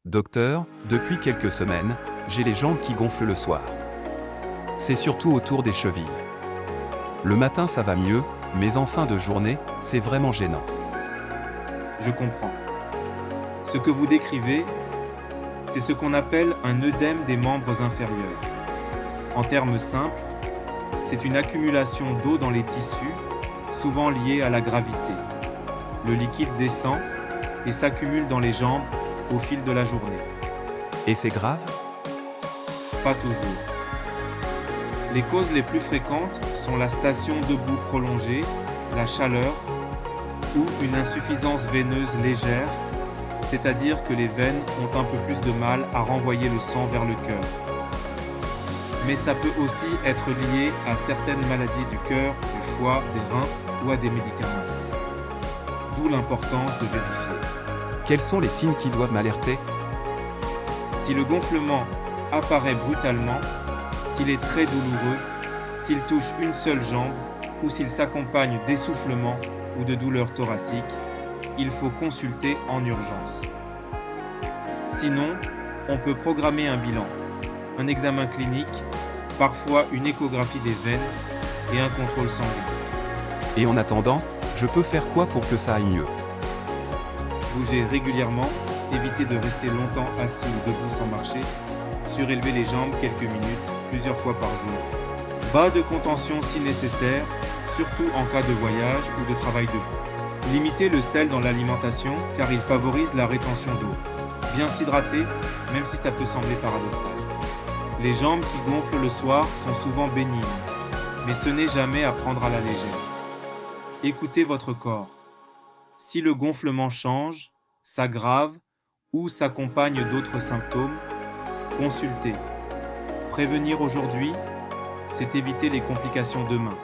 Docteur, depuis quelques semaines, j'ai les jambes qui gonflent le soir. C'est surtout autour des chevilles. Le matin ça va mieux, mais en fin de journée, c'est vraiment gênant. Je comprends. Ce que vous décrivez, c'est ce qu'on appelle un œdème des membres inférieurs. En termes simples, c'est une accumulation d'eau dans les tissus, souvent liée à la gravité. Le liquide descend et s'accumule dans les jambes au fil de la journée. Et c'est grave? Pas toujours. Les causes les plus fréquentes sont la station debout prolongée, la chaleur ou une insuffisance veineuse légère, c'est-à-dire que les veines ont un peu plus de mal à renvoyer le sang vers le cœur. Mais ça peut aussi être lié à certaines maladies du cœur, du foie, des reins ou à des médicaments. D'où l'importance de vérifier. Quels sont les signes qui doivent m'alerter? Si le gonflement apparaît brutalement, s'il est très douloureux, s'il touche une seule jambe ou s'il s'accompagne d'essoufflement ou de douleurs thoraciques, il faut consulter en urgence. Sinon, on peut programmer un bilan, un examen clinique, parfois une échographie des veines et un contrôle sanguin. Et en attendant, je peux faire quoi pour que ça aille mieux? Bougez régulièrement, évitez de rester longtemps assis ou debout sans marcher, surélevez les jambes quelques minutes, plusieurs fois par jour. Bas de contention si nécessaire, surtout en cas de voyage ou de travail debout. Limitez le sel dans l'alimentation car il favorise la rétention d'eau. Bien s'hydrater, même si ça peut sembler paradoxal. Les jambes qui gonflent le soir sont souvent bénignes, mais ce n'est jamais à prendre à la légère. Écoutez votre corps. Si le gonflement change, s'aggrave ou s'accompagne d'autres symptômes, consultez. Prévenir aujourd'hui, c'est éviter les complications demain.